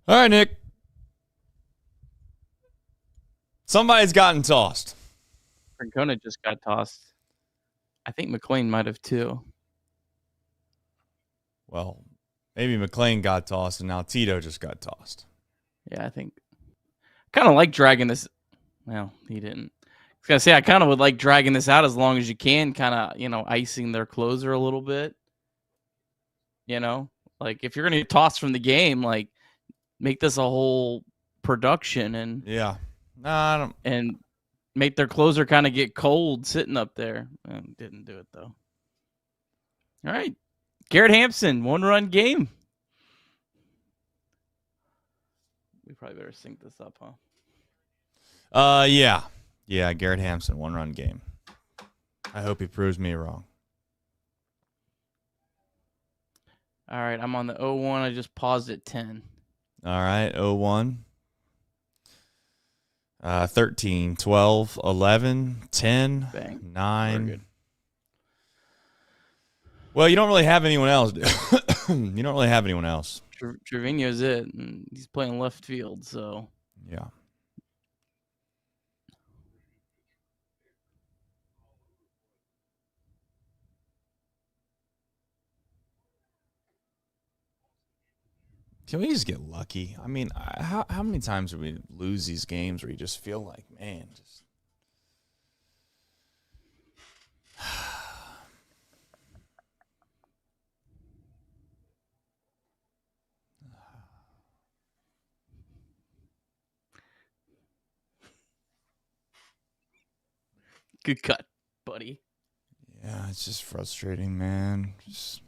All right, Nick. Somebody's gotten tossed. Francona just got tossed. I think McLean might have too. Well, maybe McLean got tossed and now Tito just got tossed. Yeah, I think. Kind of like dragging this. Well, he didn't. I was going to say, I kind of would like dragging this out as long as you can, kind of, icing their closer a little bit. Like if you're going to get tossed from the game, like make this a whole production and yeah. No, I don't. And make their closer kind of get cold sitting up there. Didn't do it, though. All right. Garrett Hampson, 1-run game. We probably better sync this up, huh? Yeah. Yeah, Garrett Hampson, 1-run game. I hope he proves me wrong. All right, I'm on the 0-1. I just paused at 10. All right, 0-1. 13, 12, 11, 10, Bang. 9. Well, you don't really have anyone else. You don't really have anyone else. Trevino's it, and he's playing left field, so. Yeah. Can we just get lucky? I mean, how many times do we lose these games where you just feel like, man, just. Good cut, buddy. Yeah, it's just frustrating, man. It's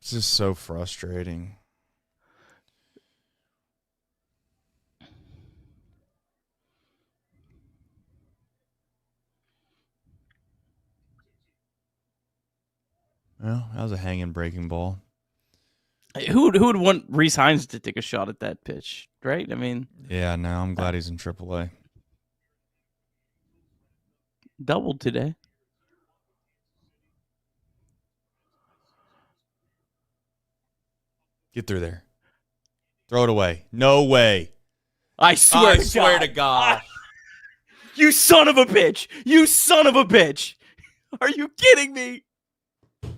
just so frustrating. Well, that was a hanging breaking ball. Who would want Reese Hines to take a shot at that pitch, right? I mean, yeah, no, I'm glad he's in AAA. Doubled today. Get through there. Throw it away. No way. I swear to God. You son of a bitch. You son of a bitch. Are you kidding me? That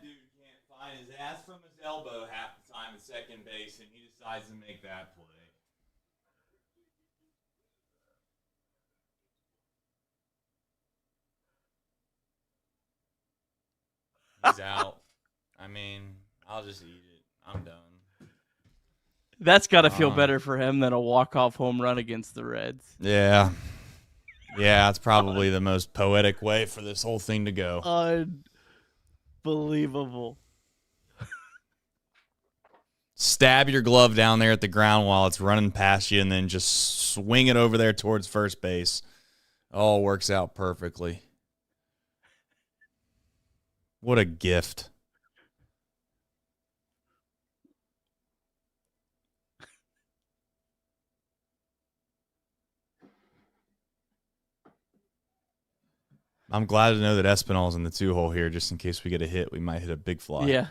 dude can't find his ass from his elbow half the time at second base, and he decides to make that play. He's out. I mean, I'll just eat it. I'm done. That's got to feel better for him than a walk-off home run against the Reds. Yeah. Yeah, it's probably the most poetic way for this whole thing to go. Unbelievable. Stab your glove down there at the ground while it's running past you and then just swing it over there towards first base. All works out perfectly. What a gift. I'm glad to know that Espinal's in the 2-hole here just in case we get a hit. We might hit a big fly. Yeah.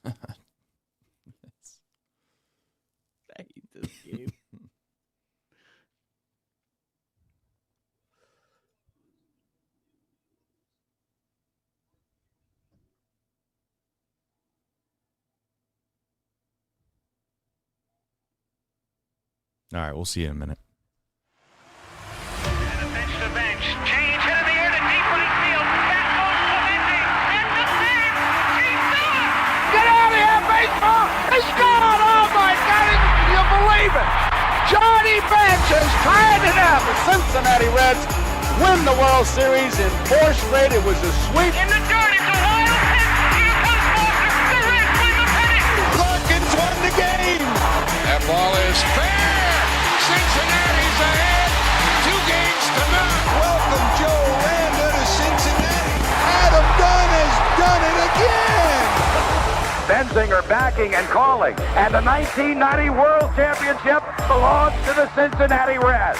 I hate this game. All right, we'll see you in a minute. And bench to bench. Change hit in the air to deep right field. That goes Clemente. And the save. He's done. Get out of here, baseball. He scored. Oh, my God. Can you believe it? Johnny Bench has tied it up. The Cincinnati Reds win the World Series in 4 straight. It was a sweep. In the dirt. It's a wild pitch. Here comes Foster. The Reds win the pennant. Larkins won the game. That ball is fair. Cincinnati's ahead, 2 games to none. Welcome Joe Randa to Cincinnati. Adam Dunn has done it again. Benzinger backing and calling. And the 1990 World Championship belongs to the Cincinnati Reds.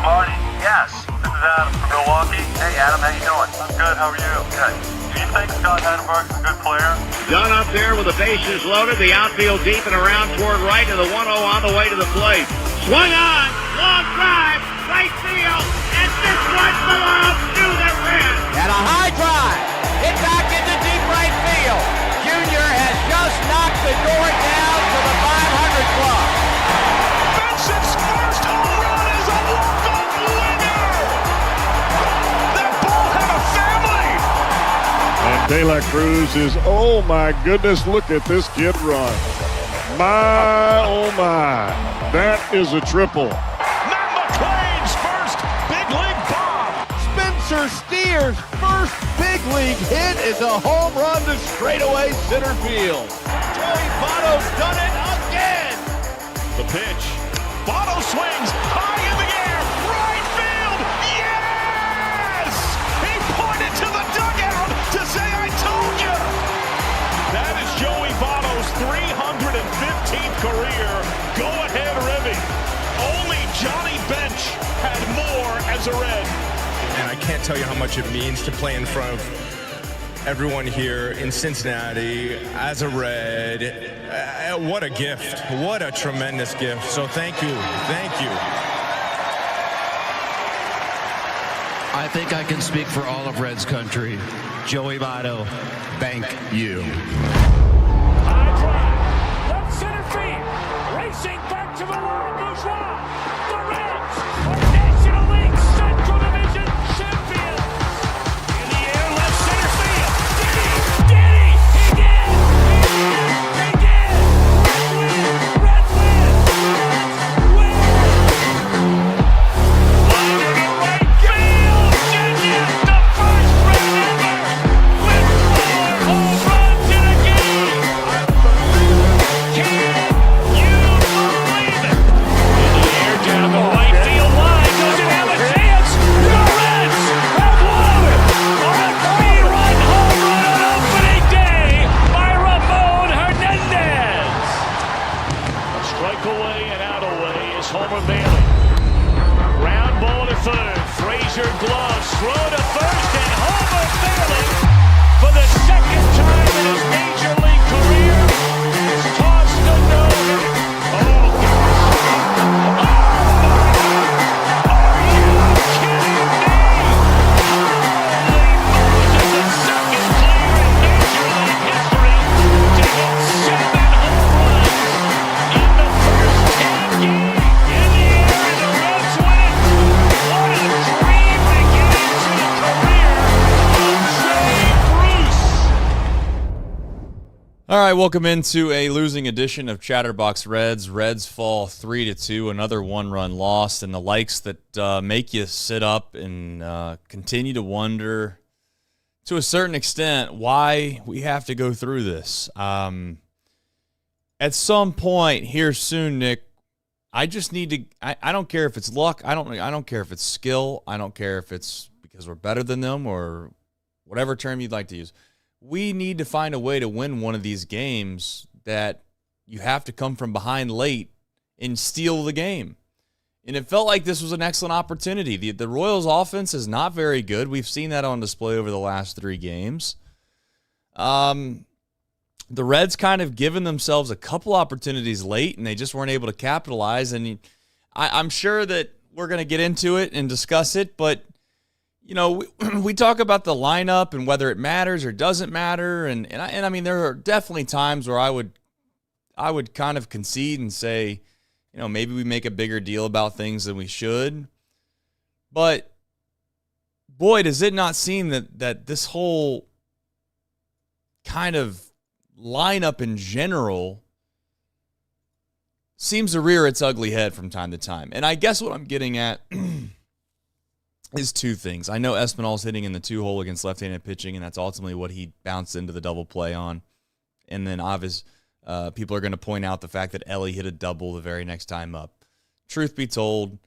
Marty, yes. This is Adam from Milwaukee. Hey, Adam, how you doing? I'm good. How are you? Good. Do you think Scott Chatterbox is a good player? Done up there with the bases loaded, the outfield deep and around toward right, and the 1-0 on the way to the plate. Swung on, long drive, right field, and this one belongs to the Reds. And a high drive, hit back into deep right field. Junior has just knocked the door down to the 500 club. Benson's first home run is a walk-off winner. That ball had a family. And De La Cruz is, oh my goodness, look at this kid run. My, oh my, that is a triple. Matt McClain's first big league bomb. Spencer Steers' first big league hit is a home run to straightaway center field. Joey Votto's done it again. The pitch. Votto swings high in the air. Right field. Yes! He pointed to the dugout to say, I told you. That is Joey Votto's 315th career go-ahead ribby. Only Johnny Bench had more as a Red. And I can't tell you how much it means to play in front of everyone here in Cincinnati as a Red. What a gift. What a tremendous gift. So thank you. Thank you. I think I can speak for all of Reds country. Joey Votto, thank you. High drive. Left center field. Racing back to the world. Bourgeois. The Reds are National League Central Division champions. In the air, left center field. Did he? He did. He did. Reds win. Win. Liner to right field. Genius, the first Red ever with 4 home runs in a game. Can you believe it? In the air, down the right field line. Doesn't have a chance. The Reds have won on a 3-run home run on opening day by Ramon Hernandez. A strike away and out away is Homer Bailey. Ground ball to third. Frazier gloves. Throw to first, and Homer Bailey, for the second time in his major league career, has tossed a no-hitter. Oh, gosh. Are you kidding me? Holy Moses, the second player in major league history to hit 7 home runs in the first 10 games. In the air, and the Reds win. What a dream to get into the career of Jay Bruce. All right, welcome into a losing edition of Chatterbox Reds. Reds fall 3-2, another one-run loss, and the likes that make you sit up and continue to wonder, to a certain extent, why we have to go through this. At some point here soon, Nick, I just need to. I don't care if it's luck. I don't care if it's skill. I don't care if it's because we're better than them or whatever term you'd like to use. We need to find a way to win one of these games that you have to come from behind late and steal the game. And it felt like this was an excellent opportunity. The Royals offense is not very good. We've seen that on display over the last 3 games. The Reds kind of given themselves a couple opportunities late, and they just weren't able to capitalize. And I'm sure that we're going to get into it and discuss it, but you know, we talk about the lineup and whether it matters or doesn't matter, and I mean, there are definitely times where I would kind of concede and say, you know, maybe we make a bigger deal about things than we should. But boy, does it not seem that this whole kind of lineup in general seems to rear its ugly head from time to time. And I guess what I'm getting at is 2 things. I know Espinal's hitting in the 2-hole against left-handed pitching, and that's ultimately what he bounced into the double play on. And then obviously, people are going to point out the fact that Ellie hit a double the very next time up. Truth be told,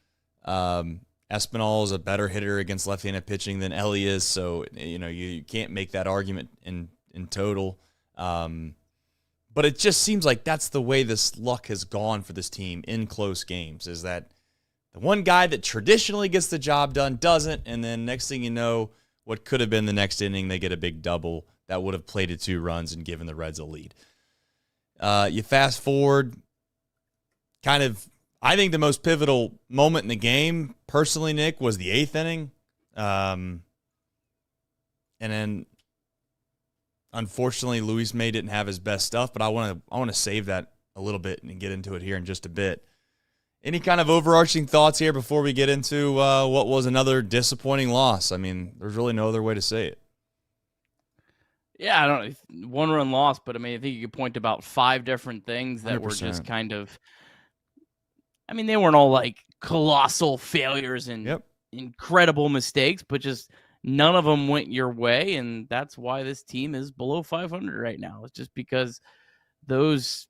Espinal is a better hitter against left-handed pitching than Ellie is, so you know you can't make that argument in total. But it just seems like that's the way this luck has gone for this team in close games, is that the one guy that traditionally gets the job done doesn't, and then next thing you know, what could have been the next inning, they get a big double that would have plated 2 runs and given the Reds a lead. You fast forward, kind of, I think the most pivotal moment in the game, personally, Nick, was the 8th inning. And then, unfortunately, Luis May didn't have his best stuff, but I want to save that a little bit and get into it here in just a bit. Any kind of overarching thoughts here before we get into what was another disappointing loss? I mean, there's really no other way to say it. Yeah, I don't know. 1-run loss, but I mean, I think you could point to about 5 different things that 100%. were just kind of, I mean, they weren't all like colossal failures and incredible mistakes, but just none of them went your way. And that's why this team is below 500 right now. It's just because those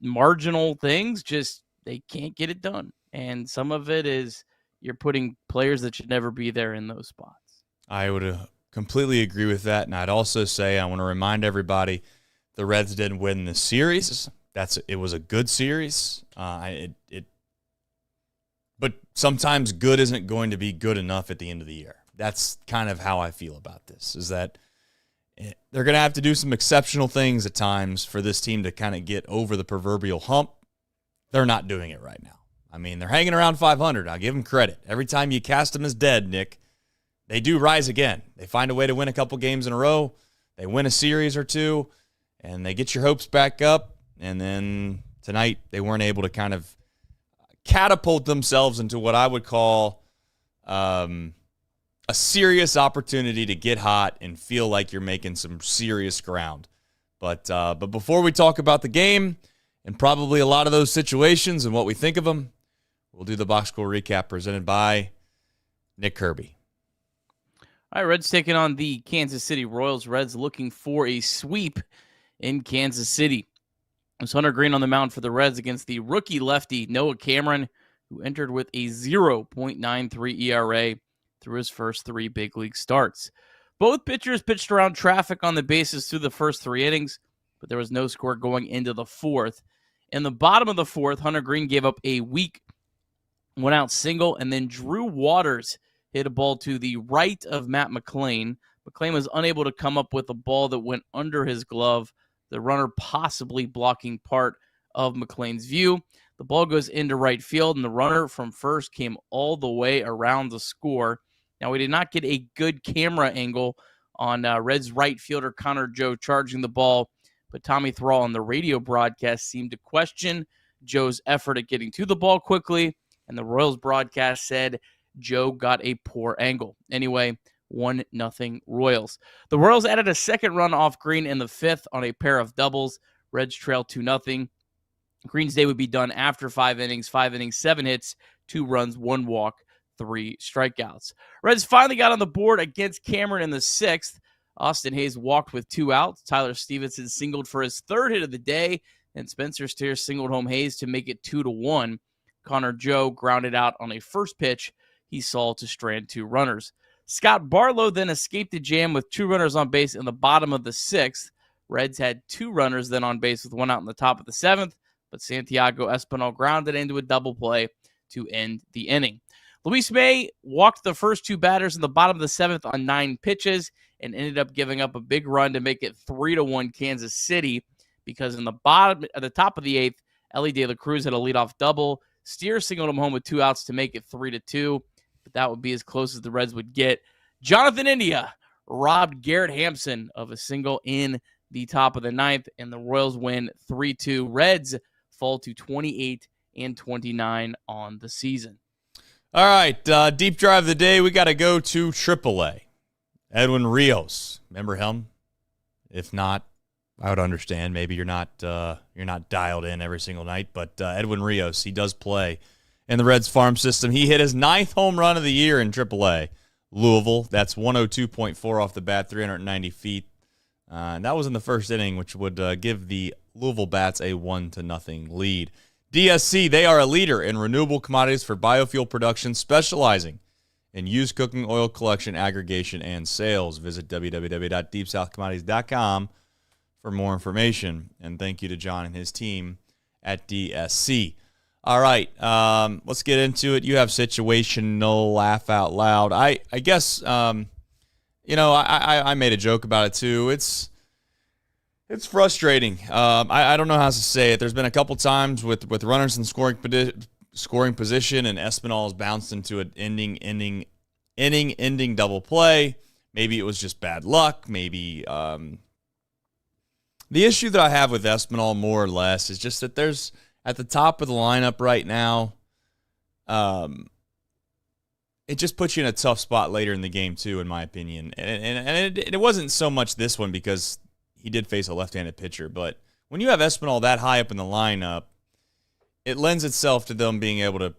marginal things just, they can't get it done. And some of it is you're putting players that should never be there in those spots. I would completely agree with that. And I'd also say, I want to remind everybody, the Reds didn't win the series. It was a good series. But sometimes good isn't going to be good enough at the end of the year. That's kind of how I feel about this, is that they're going to have to do some exceptional things at times for this team to kind of get over the proverbial hump. They're not doing it right now. I mean, they're hanging around 500. I'll give them credit. Every time you cast them as dead, Nick, they do rise again. They find a way to win a couple games in a row. They win a series or two, and they get your hopes back up. And then tonight, they weren't able to kind of catapult themselves into what I would call a serious opportunity to get hot and feel like you're making some serious ground. But before we talk about the game and probably a lot of those situations and what we think of them, we'll do the box score recap presented by Nick Kirby. All right, Reds taking on the Kansas City Royals. Reds looking for a sweep in Kansas City. It's Hunter Greene on the mound for the Reds against the rookie lefty Noah Cameron, who entered with a 0.93 ERA through his first 3 big league starts. Both pitchers pitched around traffic on the bases through the first 3 innings, but there was no score going into the 4th. In the bottom of the 4th, Hunter Greene gave up a weak 1-out single, and then Drew Waters hit a ball to the right of Matt McLain. McLain was unable to come up with a ball that went under his glove, the runner possibly blocking part of McLain's view. The ball goes into right field, and the runner from first came all the way around the score. Now, we did not get a good camera angle on Reds right fielder Connor Joe charging the ball, but Tommy Thrall on the radio broadcast seemed to question Joe's effort at getting to the ball quickly, and the Royals broadcast said Joe got a poor angle. Anyway, 1-0 Royals. The Royals added a second run off Greene in the 5th on a pair of doubles. Reds trail 2-0. Greene's day would be done after 5 innings, 7 hits, 2 runs, 1 walk, 3 strikeouts. Reds finally got on the board against Cameron in the 6th. Austin Hayes walked with 2 outs. Tyler Stevenson singled for his 3rd hit of the day, and Spencer Steer singled home Hayes to make it 2-1. Connor Joe grounded out on a first pitch he saw to strand 2 runners. Scott Barlow then escaped the jam with 2 runners on base in the bottom of the 6th. Reds had 2 runners then on base with 1 out in the top of the 7th, but Santiago Espinal grounded into a double play to end the inning. Luis May walked the first 2 batters in the bottom of the 7th on 9 pitches and ended up giving up a big run to make it 3-1 Kansas City, because in the bottom at the top of the 8th, Ellie De La Cruz had a leadoff double. Steer singled him home with 2 outs to make it 3-2, but that would be as close as the Reds would get. Jonathan India robbed Garrett Hampson of a single in the top of the 9th, and the Royals win 3-2. Reds fall to 28-29 on the season. All right, deep drive of the day. We got to go to AAA. Edwin Rios, remember him? If not, I would understand. Maybe you're not dialed in every single night, but Edwin Rios, he does play in the Reds farm system. He hit his 9th home run of the year in AAA. Louisville, that's 102.4 off the bat, 390 feet. And that was in the first inning, which would give the Louisville Bats a 1-0 lead. DSC, they are a leader in renewable commodities for biofuel production, specializing in used cooking oil collection, aggregation, and sales. Visit www.deepsouthcommodities.com for for more information. And thank you to John and his team at DSC. All right, let's get into it. You have situational laugh out loud. I guess, I made a joke about it too. It's frustrating. I don't know how to say it. There's been a couple times with runners in scoring position, and Espinal has bounced into an inning-ending double play. Maybe it was just bad luck. Maybe the issue that I have with Espinal more or less is just that there's at the top of the lineup right now. It just puts you in a tough spot later in the game too, in my opinion. And it wasn't so much this one because he did face a left-handed pitcher, but when you have Espinal that high up in the lineup, it lends itself to them being able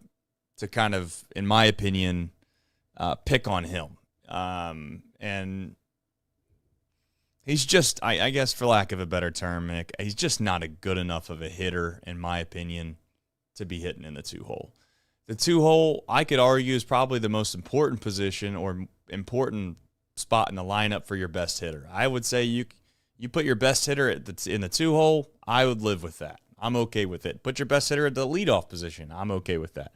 to kind of, in my opinion, pick on him. And he's just, I guess for lack of a better term, Nick, he's just not a good enough of a hitter, in my opinion, to be hitting in the 2-hole. The 2-hole, I could argue, is probably the most important position or important spot in the lineup for your best hitter. I would say you put your best hitter in the 2-hole, I would live with that. I'm okay with it. Put your best hitter at the leadoff position. I'm okay with that.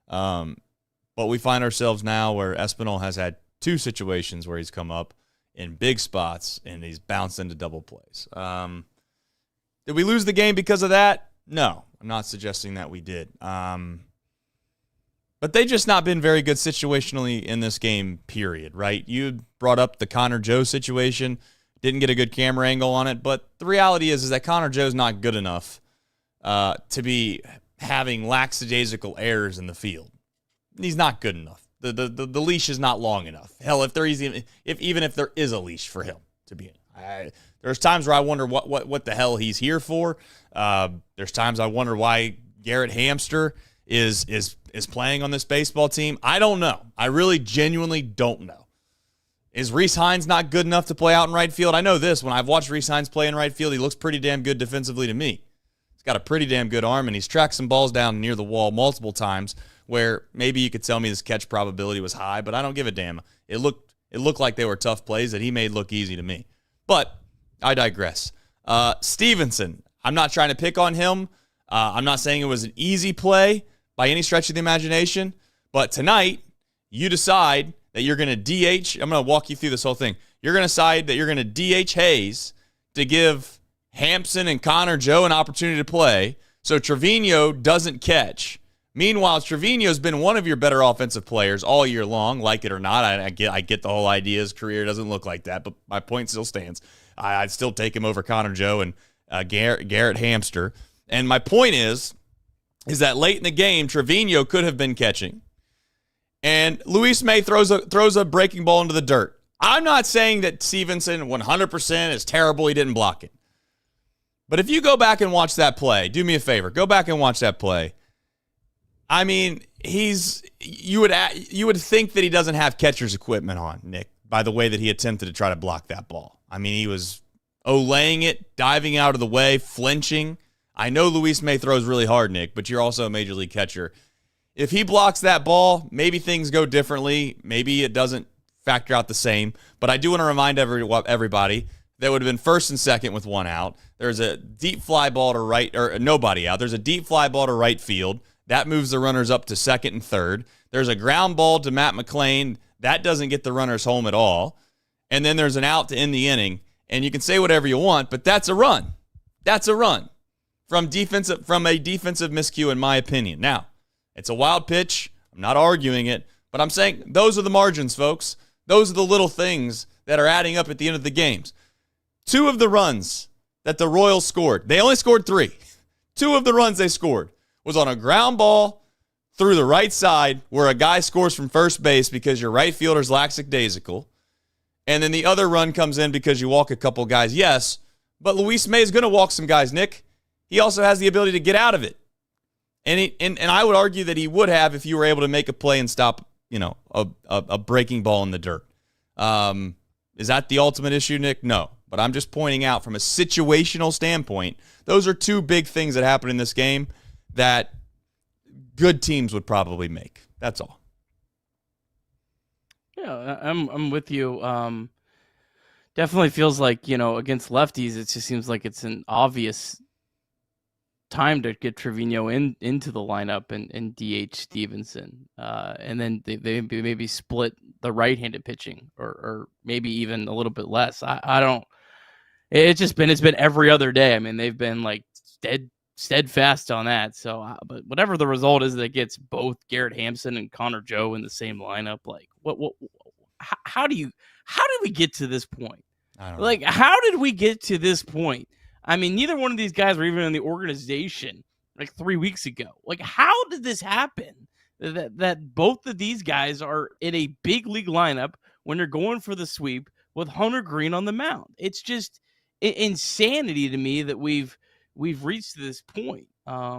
But we find ourselves now where Espinal has had 2 situations where he's come up in big spots and he's bounced into double plays. Did we lose the game because of that? No, I'm not suggesting that we did. But they just not been very good situationally in this game, period, right? You brought up the Connor Joe situation. Didn't get a good camera angle on it, but the reality is that Connor Joe's not good enough to be having lackadaisical errors in the field. He's not good enough. The leash is not long enough. Hell, if there is even if there is a leash for him to be in, there's times where I wonder what the hell he's here for. There's times I wonder why Garrett Hamster is playing on this baseball team. I don't know. I really genuinely don't know. Is Reese Hines not good enough to play out in right field? I know this. When I've watched Reese Hines play in right field, he looks pretty damn good defensively to me. He's got a pretty damn good arm, and he's tracked some balls down near the wall multiple times where maybe you could tell me his catch probability was high, but I don't give a damn. It looked like they were tough plays that he made look easy to me. But I digress. Stevenson, I'm not trying to pick on him. I'm not saying it was an easy play by any stretch of the imagination, but tonight you decide that you're going to DH. I'm going to walk you through this whole thing. You're going to decide that you're going to DH Hayes to give Hampson and Connor Joe an opportunity to play so Trevino doesn't catch. Meanwhile, Trevino's been one of your better offensive players all year long, like it or not. I get the whole idea. His career doesn't look like that, but my point still stands. I'd still take him over Connor Joe and Garrett Hamster. And my point is that late in the game, Trevino could have been catching. And Luis May throws a breaking ball into the dirt. I'm not saying that Stevenson 100% is terrible. He didn't block it. But if you go back and watch that play, do me a favor. Go back and watch that play. I mean, you would think that he doesn't have catcher's equipment on, Nick, by the way that he attempted to try to block that ball. I mean, he was olaying it, diving out of the way, flinching. I know Luis May throws really hard, Nick, but you're also a major league catcher. If he blocks that ball, maybe things go differently. Maybe it doesn't factor out the same. But I do want to remind everybody that would have been first and second with one out. There's a deep fly ball to right, or nobody out. There's a deep fly ball to right field. That moves the runners up to second and third. There's a ground ball to Matt McClain. That doesn't get the runners home at all. And then there's an out to end the inning. And you can say whatever you want, but that's a run. That's a run from a defensive miscue, in my opinion. Now, it's a wild pitch. I'm not arguing it, but I'm saying those are the margins, folks. Those are the little things that are adding up at the end of the games. 2 of the runs that the Royals scored, they only scored 3. 2 of the runs they scored was on a ground ball through the right side where a guy scores from first base because your right fielder's lackadaisical. And then the other run comes in because you walk a couple guys. Yes, but Luis May is going to walk some guys, Nick. He also has the ability to get out of it. And I would argue that he would have if you were able to make a play and stop, a breaking ball in the dirt. Is that the ultimate issue, Nick? No. But I'm just pointing out from a situational standpoint, those are 2 big things that happened in this game that good teams would probably make. That's all. Yeah, I'm with you. Definitely feels like, against lefties, it just seems like it's an obvious time to get Trevino into the lineup and DH Stevenson. And then they maybe split the right-handed pitching or maybe even a little bit less. I don't. It's been every other day. I mean, they've been like steadfast on that. So, but whatever the result is that gets both Garrett Hampson and Connor Joe in the same lineup, like how did we get to this point? Like, how did we get to this point? I mean, neither one of these guys were even in the organization like 3 weeks ago. Like, how did this happen? That both of these guys are in a big league lineup when they're going for the sweep with Hunter Greene on the mound. It's just insanity to me that we've reached this point. I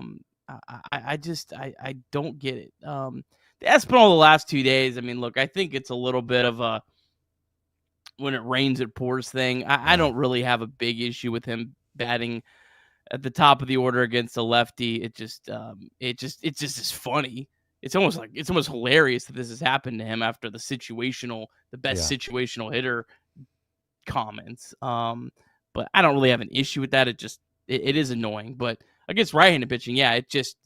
don't get it. The Espinal the last 2 days, I mean, look, I think it's a little bit of a when it rains it pours thing. I don't really have a big issue with him batting at the top of the order against a lefty. It just is funny. It's almost hilarious that this has happened to him after the best situational hitter comments. But I don't really have an issue with that. It is annoying. But against right-handed pitching, it's just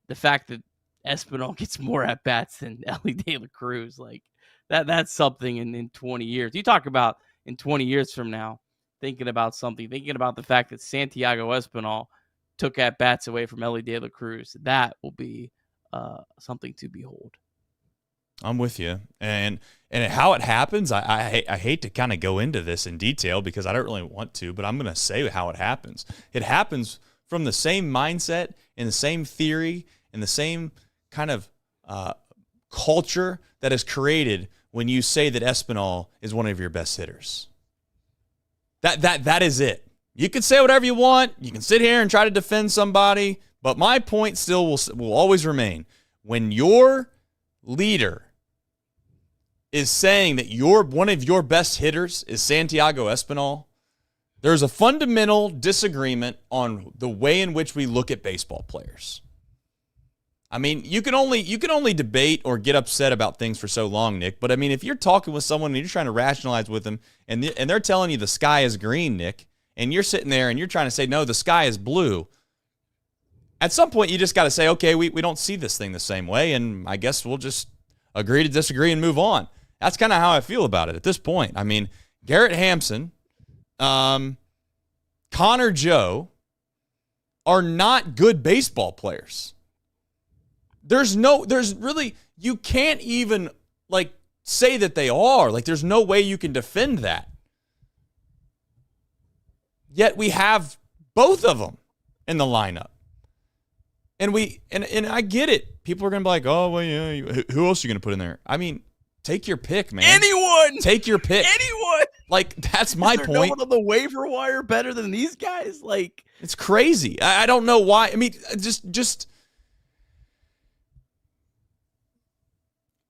the fact that Espinal gets more at bats than Ellie De La Cruz, like that's something in 20 years. You talk about in 20 years from now, thinking about the fact that Santiago Espinal took at bats away from Ellie De La Cruz. That will be something to behold. I'm with you. And how it happens, I hate to kind of go into this in detail because I don't really want to, but I'm going to say how it happens. It happens from the same mindset and the same theory and the same kind of culture that is created when you say that Espinal is one of your best hitters. That is it. You can say whatever you want. You can sit here and try to defend somebody, but my point still will always remain. When your leader is saying that one of your best hitters is Santiago Espinal, there's a fundamental disagreement on the way in which we look at baseball players. I mean, you can only debate or get upset about things for so long, Nick. But I mean, if you're talking with someone and you're trying to rationalize with them, and they're telling you the sky is green, Nick, and you're sitting there and you're trying to say no, the sky is blue. At some point, you just got to say, okay, we don't see this thing the same way, and I guess we'll just agree to disagree and move on. That's kind of how I feel about it at this point. I mean, Garrett Hampson, Connor Joe are not good baseball players. You can't even say that they are. Like, there's no way you can defend that. Yet we have both of them in the lineup. And I get it. People are going to be like, oh, well, yeah, who else are you going to put in there? I mean, take your pick, man. Anyone! Take your pick. Anyone! Like, that's my point. No one on the waiver wire better than these guys? Like, it's crazy. I don't know why. I mean, just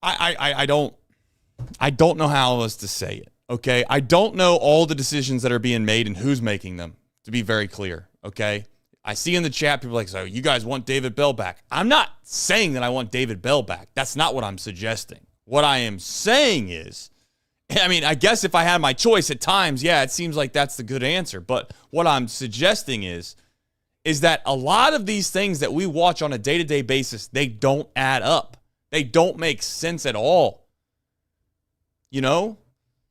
I don't know how else to say it, okay? I don't know all the decisions that are being made and who's making them, to be very clear, okay? I see in the chat people like, so you guys want David Bell back. I'm not saying that I want David Bell back. That's not what I'm suggesting. What I am saying is, I mean, I guess if I had my choice at times, yeah, it seems like that's the good answer. But what I'm suggesting is that a lot of these things that we watch on a day-to-day basis, they don't add up. They don't make sense at all. You know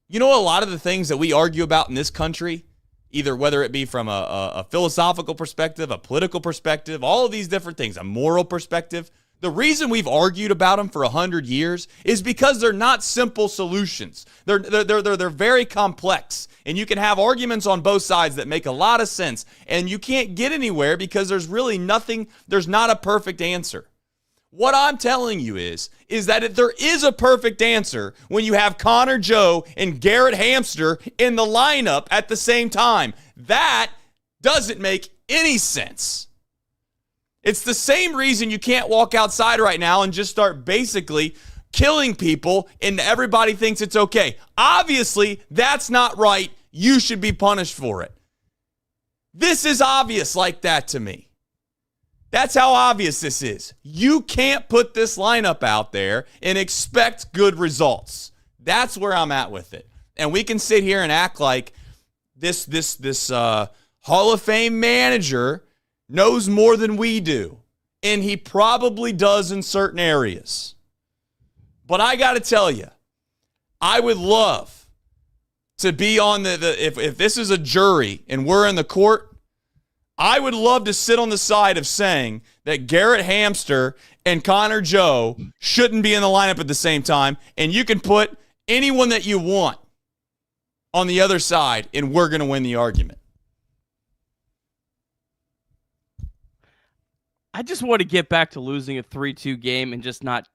a lot of the things that we argue about in this country, either whether it be from a philosophical perspective, a political perspective, all of these different things, a moral perspective, the reason we've argued about them for 100 years is because they're not simple solutions. They're very complex, and you can have arguments on both sides that make a lot of sense, and you can't get anywhere because there's really nothing, there's not a perfect answer. What I'm telling you is that if there is a perfect answer when you have Connor Joe and Garrett Hampster in the lineup at the same time, that doesn't make any sense. It's the same reason you can't walk outside right now and just start basically killing people and everybody thinks it's okay. Obviously, that's not right. You should be punished for it. This is obvious like that to me. That's how obvious this is. You can't put this lineup out there and expect good results. That's where I'm at with it. And we can sit here and act like this Hall of Fame manager knows more than we do. And he probably does in certain areas. But I got to tell you, I would love to be on if this is a jury and we're in the court, I would love to sit on the side of saying that Garrett Hamster and Connor Joe shouldn't be in the lineup at the same time, and you can put anyone that you want on the other side, and we're going to win the argument. I just want to get back to losing a 3-2 game and just not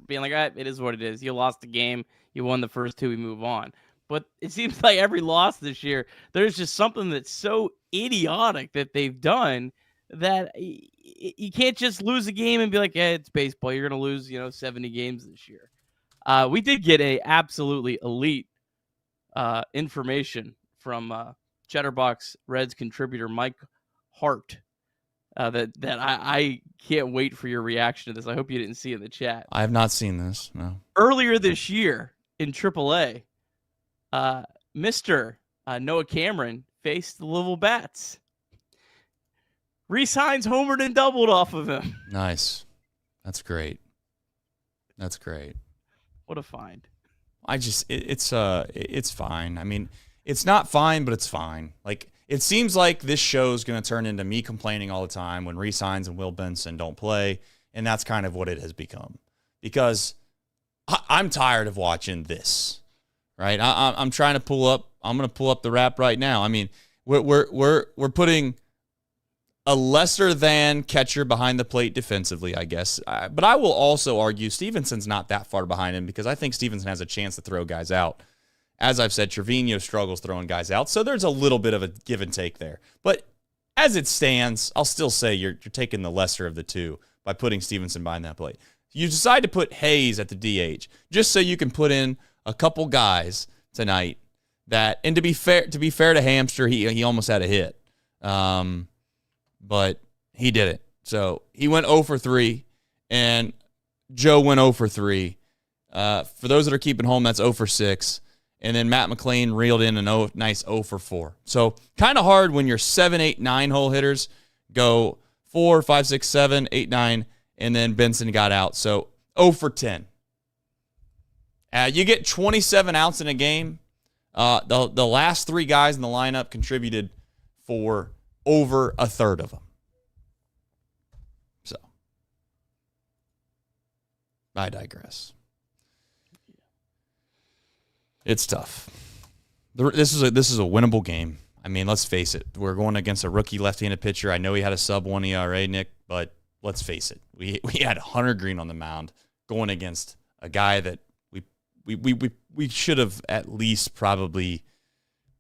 being like, it is what it is. You lost the game. You won the first two. We move on. But it seems like every loss this year, there's just something that's so idiotic that they've done that you can't just lose a game and be like, it's baseball. You're going to lose, 70 games this year. We did get a absolutely elite information from Chatterbox Reds contributor Mike Hart. That I can't wait for your reaction to this. I hope you didn't see it in the chat. I have not seen this, no. Earlier this year in AAA, Mr. Noah Cameron faced the Louisville Bats. Rhys Hines homered and doubled off of him. Nice. That's great. That's great. What a find. It's fine. I mean, it's not fine, but it's fine. Like, it seems like this show is going to turn into me complaining all the time when Rhys Hines and Will Benson don't play, and that's kind of what it has become. Because I'm tired of watching this, right? I'm trying to pull up. I'm going to pull up the wrap right now. I mean, we're putting a lesser than catcher behind the plate defensively, I guess. But I will also argue Stevenson's not that far behind him because I think Stevenson has a chance to throw guys out. As I've said, Trevino struggles throwing guys out, so there's a little bit of a give and take there. But as it stands, I'll still say you're taking the lesser of the two by putting Stevenson behind that plate. You decide to put Hayes at the DH just so you can put in a couple guys tonight that, and to be fair to Hamster, he almost had a hit, but he didn't. So he went 0 for 3, and Joe went 0 for 3. For those that are keeping home, that's 0 for 6. And then Matt McLean reeled in a nice 0 for 4. So kind of hard when your 7, 8, 9 hole hitters go 4, 5, 6, 7, 8, 9, and then Benson got out. So 0 for 10. You get 27 outs in a game. The last three guys in the lineup contributed for over a third of them. So I digress. It's tough. This is a winnable game. I mean, let's face it. We're going against a rookie left-handed pitcher. I know he had a sub-1 ERA, Nick, but let's face it. We had Hunter Greene on the mound going against a guy that we should have at least probably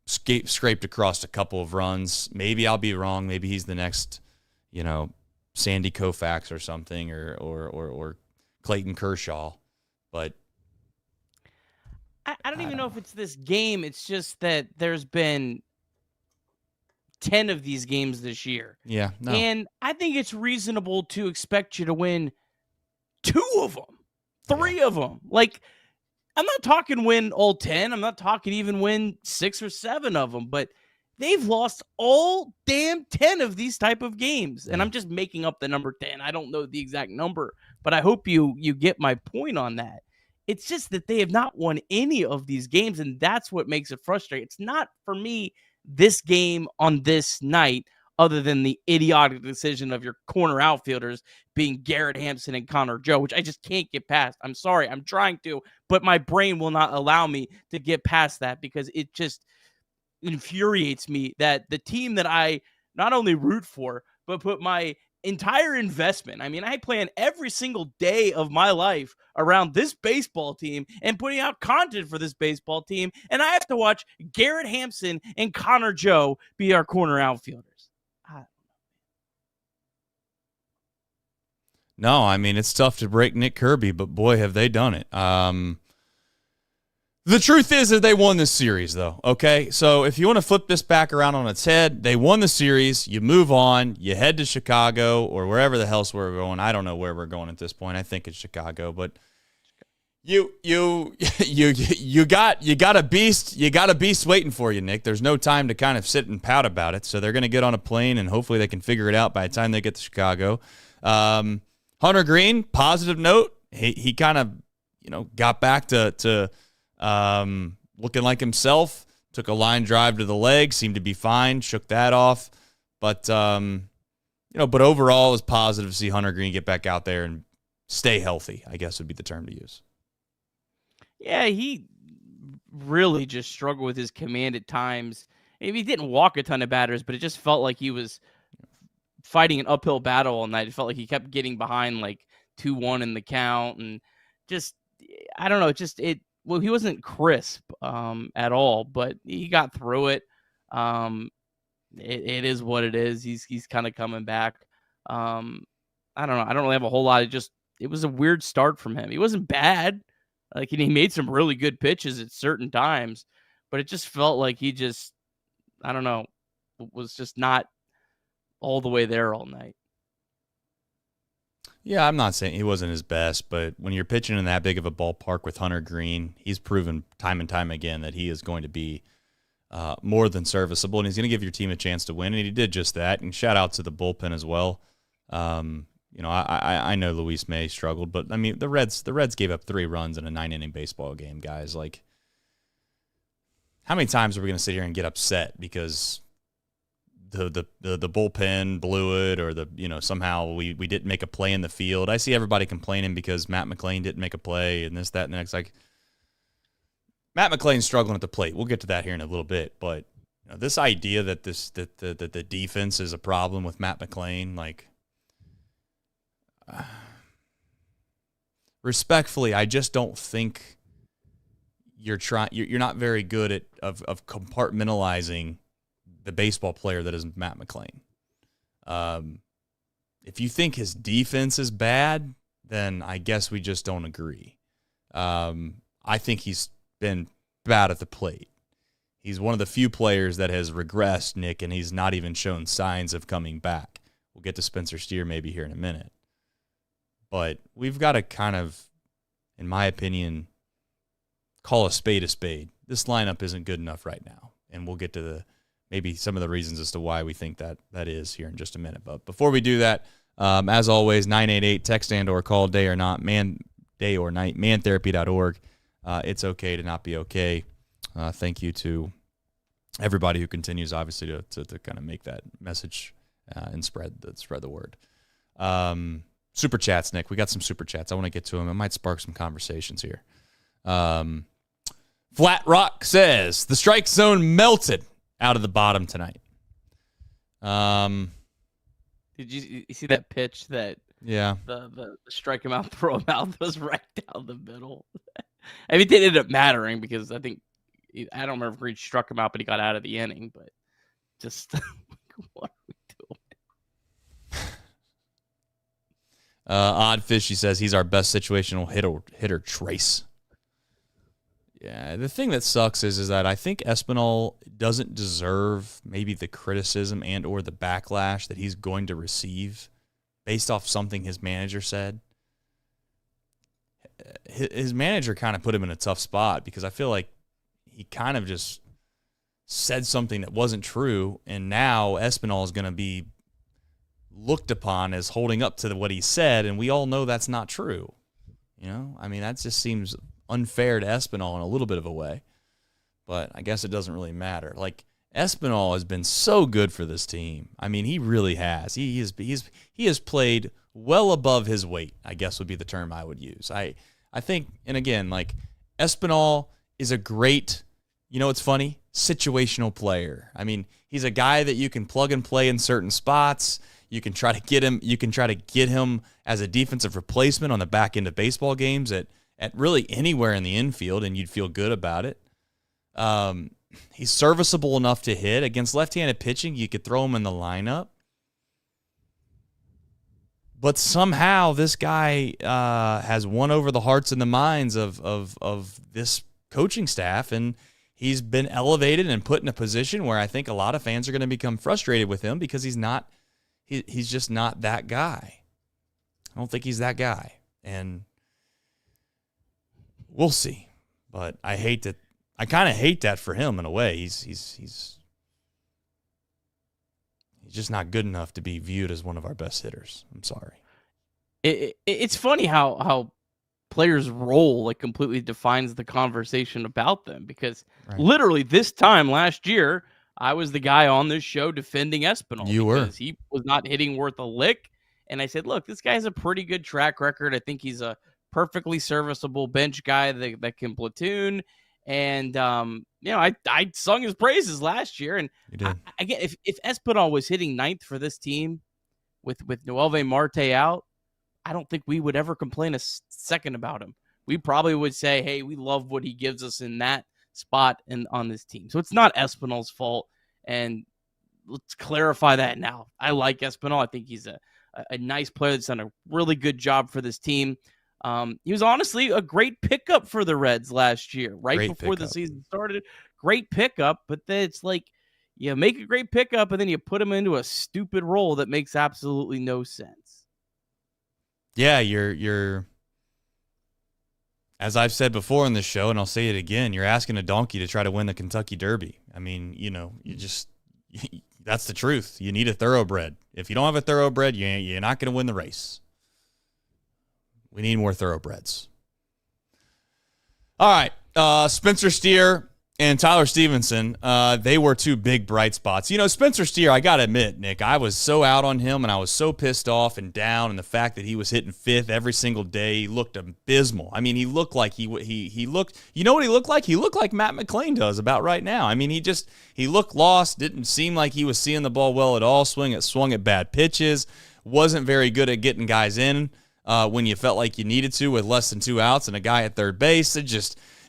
scraped across a couple of runs. Maybe I'll be wrong. Maybe he's the next, Sandy Koufax or something, or Clayton Kershaw, but I don't even know if it's this game. It's just that there's been 10 of these games this year. Yeah. No. And I think it's reasonable to expect you to win 2 of them, 3 of them. Like, I'm not talking win all 10. I'm not talking even win 6 or 7 of them, but they've lost all damn 10 of these type of games. And I'm just making up the number 10. I don't know the exact number, but I hope you get my point on that. It's just that they have not won any of these games, and that's what makes it frustrating. It's not, for me, this game on this night, other than the idiotic decision of your corner outfielders being Garrett Hampson and Connor Joe, which I just can't get past. I'm sorry. I'm trying to, but my brain will not allow me to get past that because it just infuriates me that the team that I not only root for, but put my entire investment. I mean, I plan every single day of my life around this baseball team and putting out content for this baseball team. And I have to watch Garrett Hampson and Connor Joe be our corner outfielders. No, I mean, it's tough to break Nick Kirby, but boy, have they done it. The truth is that they won this series, though, okay? So if you want to flip this back around on its head, they won the series, you move on, you head to Chicago or wherever the hell we're going. I don't know where we're going at this point. I think it's Chicago, but You got a beast waiting for you, Nick. There's no time to kind of sit and pout about it. So they're going to get on a plane, and hopefully they can figure it out by the time they get to Chicago. Hunter Greene, positive note. He kind of got back to looking like himself. Took a line drive to the leg, seemed to be fine. Shook that off, but but overall it was positive to see Hunter Greene get back out there and stay healthy, I guess would be the term to use. Yeah, he really just struggled with his command at times. Maybe he didn't walk a ton of batters, but it just felt like he was fighting an uphill battle all night. It felt like he kept getting behind like 2-1 in the count, and just I don't know, well, he wasn't crisp at all, but he got through it. It is what it is. He's kind of coming back. I don't know. I don't really have a whole lot. It was a weird start from him. He wasn't bad. Like, he made some really good pitches at certain times, but it just felt like he just, I don't know, was just not all the way there all night. Yeah, I'm not saying he wasn't his best, but when you're pitching in that big of a ballpark with Hunter Greene, he's proven time and time again that he is going to be more than serviceable, and he's going to give your team a chance to win, and he did just that. And shout out to the bullpen as well. I know Luis May struggled, but I mean the Reds gave up 3 runs in a 9-inning baseball game, guys. Like, how many times are we going to sit here and get upset because the bullpen blew it, or somehow we didn't make a play in the field? I see everybody complaining because Matt McLain didn't make a play and this, that, and the next. Like, Matt McLain's struggling at the plate. We'll get to that here in a little bit, but this idea that the defense is a problem with Matt McLain, like, respectfully, I just don't think you're not very good of compartmentalizing the baseball player that is Matt McLain. If you think his defense is bad, then I guess we just don't agree. I think he's been bad at the plate. He's one of the few players that has regressed, Nick, and he's not even shown signs of coming back. We'll get to Spencer Steer maybe here in a minute. But we've got to kind of, in my opinion, call a spade a spade. This lineup isn't good enough right now, and we'll get to maybe some of the reasons as to why we think that is here in just a minute. But before we do that, as always, 988, text and or call day or night, mantherapy.org. It's okay to not be okay. Thank you to everybody who continues, obviously, to kind of make that message and spread the word. Super chats, Nick. We got some super chats. I want to get to them. It might spark some conversations here. Flat Rock says, the strike zone melted out of the bottom tonight. Did you see that pitch that the strike him out, throw him out was right down the middle? I mean, it didn't end up mattering because I think, I don't remember if Greene struck him out, but he got out of the inning. But just, what are we doing? Odd Fishy says he's our best situational hitter Trace. Yeah, the thing that sucks is that I think Espinal doesn't deserve maybe the criticism and or the backlash that he's going to receive based off something his manager said. His manager kind of put him in a tough spot because I feel like he kind of just said something that wasn't true, and now Espinal is going to be looked upon as holding up to what he said, and we all know that's not true. I mean, that just seems unfair to Espinal in a little bit of a way, but I guess it doesn't really matter. Like, Espinal has been so good for this team. I mean, he really has. He has played well above his weight, I guess would be the term I would use. I think, and again, like, Espinal is a great, it's funny, situational player. I mean, he's a guy that you can plug and play in certain spots. You can try to get him. You can try to get him as a defensive replacement on the back end of baseball games at really anywhere in the infield, and you'd feel good about it. He's serviceable enough to hit. Against left-handed pitching, you could throw him in the lineup. But somehow this guy has won over the hearts and the minds of this coaching staff, and he's been elevated and put in a position where I think a lot of fans are going to become frustrated with him because he's just not that guy. I don't think he's that guy. And we'll see. But I kind of hate that for him in a way. He's just not good enough to be viewed as one of our best hitters. I'm sorry. It's funny how players' role like completely defines the conversation about them, because literally this time last year, I was the guy on this show defending Espinal. You were. Because he was not hitting worth a lick. And I said, look, this guy has a pretty good track record. I think he's a perfectly serviceable bench guy that can platoon. And, I sung his praises last year. And again, if Espinal was hitting ninth for this team with Noelvi Marte out, I don't think we would ever complain a second about him. We probably would say, hey, we love what he gives us in that spot and on this team. So it's not Espinal's fault. And let's clarify that now. I like Espinal. I think he's a nice player that's done a really good job for this team. He was honestly a great pickup for the Reds last year, before the season started. Great pickup, but then it's like you make a great pickup and then you put him into a stupid role that makes absolutely no sense. Yeah, you're as I've said before in this show, and I'll say it again, you're asking a donkey to try to win the Kentucky Derby. I mean, that's the truth. You need a thoroughbred. If you don't have a thoroughbred, you're not going to win the race. We need more thoroughbreds. All right, Spencer Steer and Tyler Stevenson, they were two big bright spots. Spencer Steer, I got to admit, Nick, I was so out on him and I was so pissed off and down, and the fact that he was hitting fifth every single day, he looked abysmal. I mean, he looked like he looked, you know what he looked like? He looked like Matt McClain does about right now. I mean, he looked lost, didn't seem like he was seeing the ball well at all, swung at bad pitches, wasn't very good at getting guys in when you felt like you needed to with less than 2 outs and a guy at third base.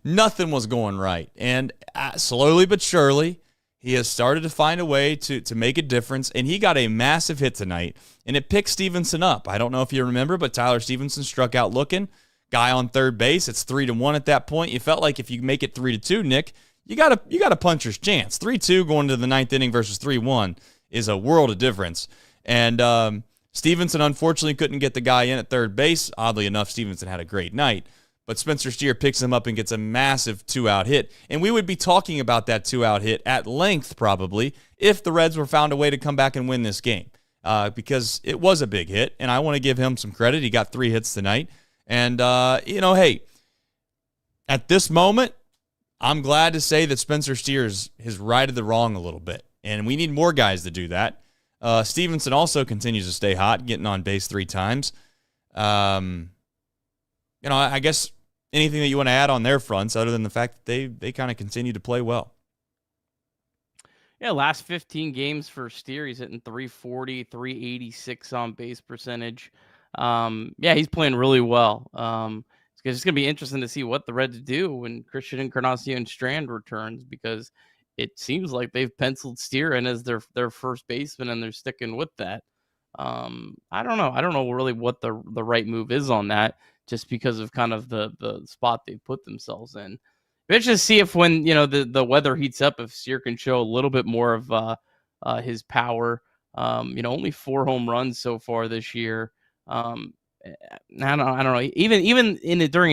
Nothing was going right. And slowly but surely, he has started to find a way to make a difference. And he got a massive hit tonight, and it picked Stevenson up. I don't know if you remember, but Tyler Stevenson struck out looking. Guy on third base, it's 3-1 at that point. You felt like if you make it 3-2, Nick, you got a puncher's chance. 3-2 going to the ninth inning versus 3-1 is a world of difference. And Stevenson unfortunately couldn't get the guy in at third base. Oddly enough, Stevenson had a great night. But Spencer Steer picks him up and gets a massive 2-out hit. And we would be talking about that 2-out hit at length probably if the Reds were found a way to come back and win this game. Because it was a big hit, and I want to give him some credit. He got 3 hits tonight. And, hey, at this moment, I'm glad to say that Spencer Steer has righted the wrong a little bit. And we need more guys to do that. Stevenson also continues to stay hot, getting on base 3 times. I guess anything that you want to add on their fronts other than the fact that they kind of continue to play well? Yeah, last 15 games for Steer, he's hitting 340, 386 on base percentage. He's playing really well. It's just going to be interesting to see what the Reds do when Christian Encarnacion Strand returns, because it seems like they've penciled Steer in as their first baseman, and they're sticking with that. I don't know. I don't know really what the right move is on that, just because of kind of the spot they put themselves in. But just see if when the weather heats up, if Steer can show a little bit more of his power. Only 4 home runs so far this year. I don't know. Even during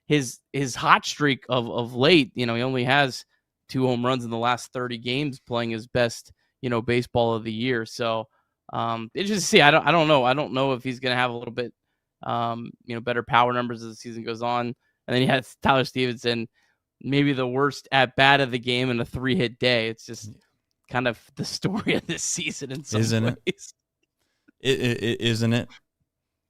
his hot streak of late, he only has 2 home runs in the last 30 games, playing his best baseball of the year. So it's just see. I don't know. I don't know if he's gonna have a little bit better power numbers as the season goes on. And then he has Tyler Stevenson, maybe the worst at bat of the game in a 3-hit day. It's just kind of the story of this season in some ways. Isn't it?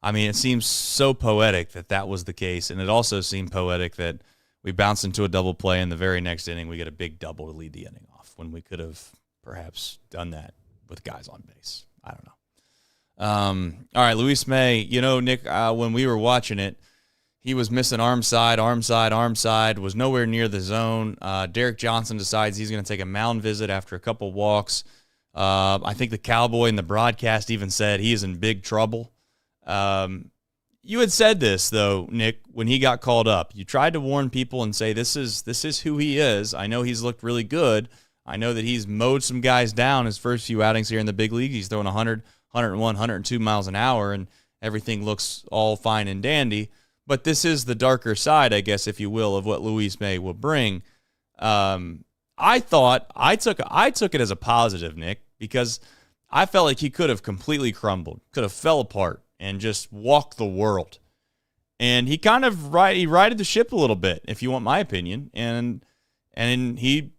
I mean, it seems so poetic that was the case. And it also seemed poetic that we bounced into a double play in the very next inning. We get a big double to lead the inning off when we could have perhaps done that with guys on base. I don't know. All right, Luis May, Nick, when we were watching it, he was missing arm side, was nowhere near the zone. Derek Johnson decides he's going to take a mound visit after a couple walks. I think the Cowboy in the broadcast even said he is in big trouble. You had said this, though, Nick, when he got called up. You tried to warn people and say, this is who he is. I know he's looked really good. I know that he's mowed some guys down his first few outings here in the big league. He's throwing 100, 101, 102 miles an hour, and everything looks all fine and dandy. but this is the darker side, I guess, if you will, of what Luis May will bring. I took it as a positive, Nick, because I felt like he could have completely crumbled, could have fell apart, and just walked the world. And he kind of righted the ship a little bit, if you want my opinion, and he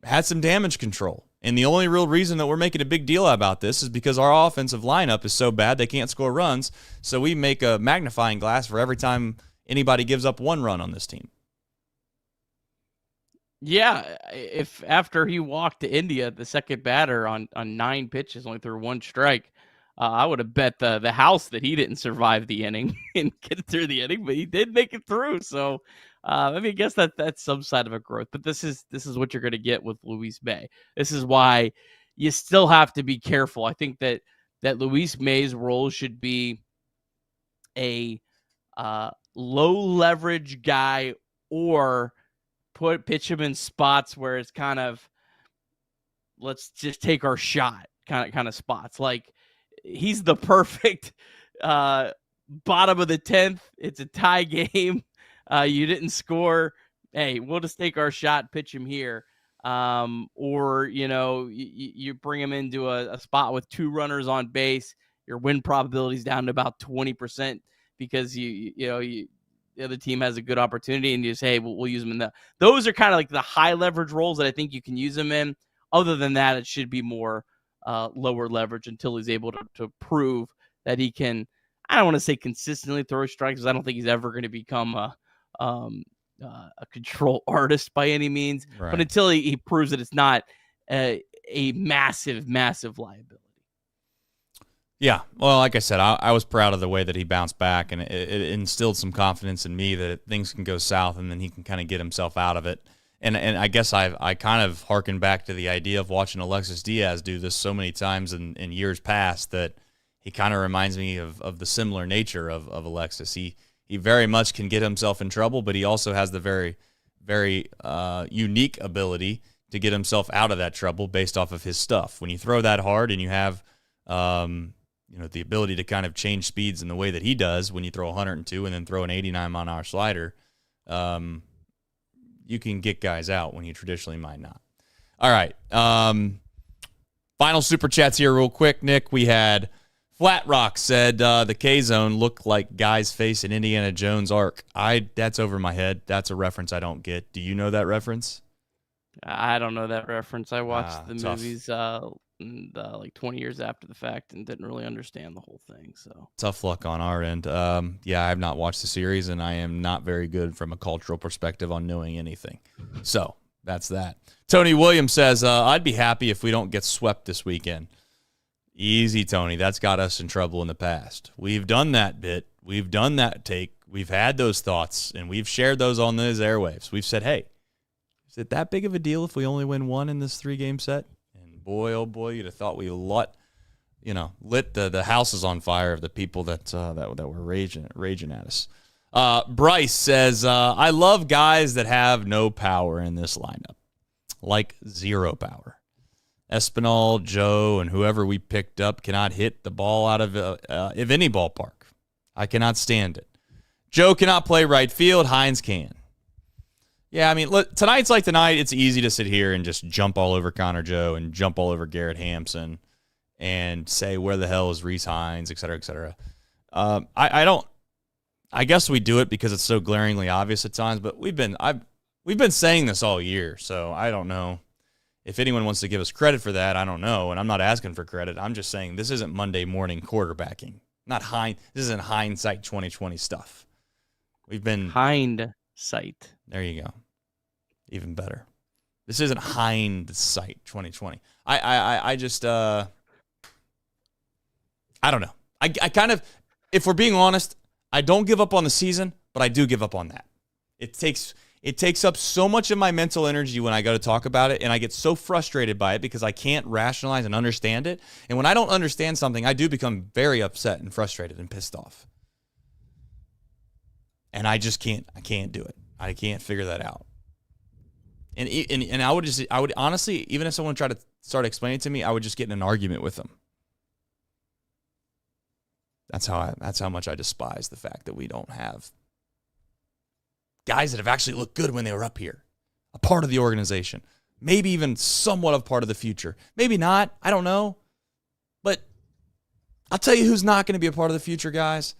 had some damage control. And the only real reason that we're making a big deal about this is because our offensive lineup is so bad they can't score runs, so we make a magnifying glass for every time anybody gives up one run on this team. Yeah, if after he walked to India, the second batter on 9 pitches, only threw 1 strike, I would have bet the house that he didn't survive the inning and get through the inning, but he did make it through. So, I guess that's some side of a growth. But this is what you're going to get with Luis May. This is why you still have to be careful. I think that Luis May's role should be a low leverage guy, or pitch him in spots where it's kind of, let's just take our shot kind of spots. Like, he's the perfect bottom of the 10th. It's a tie game. You didn't score. Hey, we'll just take our shot, pitch him here. Or, you bring him into a spot with 2 runners on base. Your win probability is down to about 20% because the other team has a good opportunity, and you just, hey, we'll use them in that. Those are kind of like the high leverage roles that I think you can use them in. Other than that, it should be more lower leverage until he's able to prove that he can, I don't want to say consistently throw strikes, because I don't think he's ever going to become a control artist by any means, right. But until he proves that it's not a massive liability. Yeah, well, like I said, I was proud of the way that he bounced back, and it instilled some confidence in me that things can go south, and then he can kind of get himself out of it. And I guess I kind of harken back to the idea of watching Alexis Diaz do this so many times in years past, that he kind of reminds me of the similar nature of Alexis. He very much can get himself in trouble, but he also has the very, very unique ability to get himself out of that trouble based off of his stuff. When you throw that hard and you have the ability to kind of change speeds in the way that he does when you throw 102 and then throw an 89-mile-an-hour slider, you can get guys out when you traditionally might not. All right. Final super chats here real quick, Nick. We had Flat Rock said the K-Zone looked like Guy's face in Indiana Jones' arc. That's over my head. That's a reference I don't get. Do you know that reference? I don't know that reference. I watched the tough. movies like 20 years after the fact and didn't really understand the whole thing. So tough luck on our end. Yeah, I have not watched the series, and I am not very good from a cultural perspective on knowing anything. So that's that. Tony Williams says, I'd be happy if we don't get swept this weekend. Easy, Tony. That's got us in trouble in the past. We've done that bit. We've done that take. We've had those thoughts, and we've shared those on those airwaves. We've said, hey, is it that big of a deal if we only win 1 in this 3-game set? And boy, oh boy, you'd have thought we lit the houses on fire of the people that were raging at us. Bryce says, I love guys that have no power in this lineup, like 0 power. Espinal, Joe, and whoever we picked up cannot hit the ball out of any ballpark. I cannot stand it. Joe cannot play right field. Hines can. Yeah, I mean, look, tonight's like tonight. It's easy to sit here and just jump all over Connor Joe and jump all over Garrett Hampson and say, where the hell is Reese Hines, et cetera, et cetera. I guess we do it because it's so glaringly obvious at times, but we've been saying this all year, so I don't know. If anyone wants to give us credit for that, I don't know, and I'm not asking for credit. I'm just saying this isn't Monday morning quarterbacking. This isn't hindsight 2020 stuff. We've been hindsight. There you go. Even better. This isn't hindsight 2020. I just I don't know. I kind of, if we're being honest, I don't give up on the season, but I do give up on that. It takes up so much of my mental energy when I go to talk about it, and I get so frustrated by it because I can't rationalize and understand it. And when I don't understand something, I do become very upset and frustrated and pissed off. And I just can't do it. I can't figure that out. And I would honestly, even if someone tried to start explaining it to me, I would just get in an argument with them. That's how much I despise the fact that we don't have guys that have actually looked good when they were up here, a part of the organization, maybe even somewhat of part of the future. Maybe not. I don't know. But I'll tell you who's not going to be a part of the future, guys.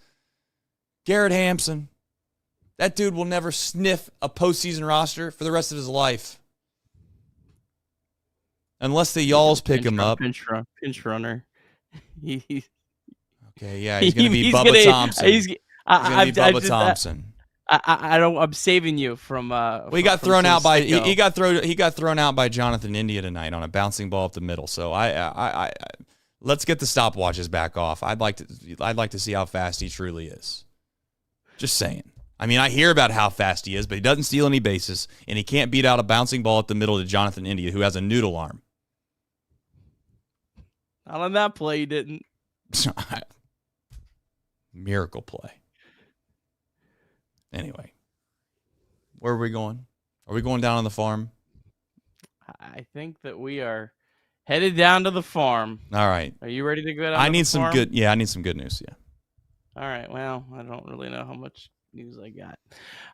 Garrett Hampson. That dude will never sniff a postseason roster for the rest of his life. Unless the Y'alls pick him up. Pinch runner. Okay, yeah, he's going to be Bubba Thompson. He's going to be Bubba Thompson. I'm saving you from. Well, he got thrown out by he got thrown out by Jonathan India tonight on a bouncing ball up the middle. So I let's get the stopwatches back off. I'd like to see how fast he truly is. Just saying. I mean, I hear about how fast he is, but he doesn't steal any bases, and he can't beat out a bouncing ball at the middle to Jonathan India, who has a noodle arm. Not on that play, he didn't. Miracle play. Anyway, where are we going? Are we going down on the farm? I think that we are headed down to the farm. All right. Are you ready to go down I to need the some farm? good. Yeah, I need some good news. Yeah. All right. Well, I don't really know how much news I got.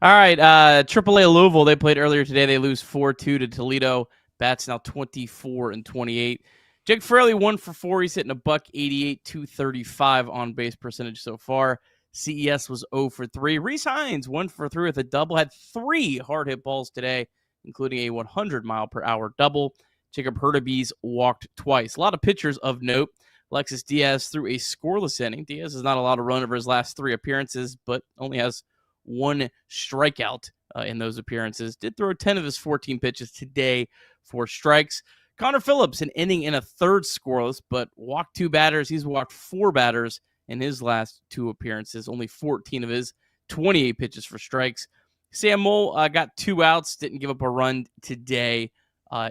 All right. AAA Louisville, they played earlier today. They lose 4-2 to Toledo. Bats now 24-28. Jake Fraley 1 for 4. He's hitting a .188, 235 on base percentage so far. CES was 0 for 3. Reese Hines 1 for 3 with a double. Had 3 hard hit balls today, including a 100-mile-per-hour double. Jacob Hurtubise walked twice. A lot of pitchers of note. Alexis Diaz threw a scoreless inning. Diaz has not allowed a run over his last 3 appearances, but only has 1 strikeout in those appearances. Did throw 10 of his 14 pitches today for strikes. Connor Phillips, an inning and a third scoreless, but walked 2 batters. He's walked 4 batters in his last 2 appearances. Only 14 of his 28 pitches for strikes. Sam Moll got 2 outs, didn't give up a run today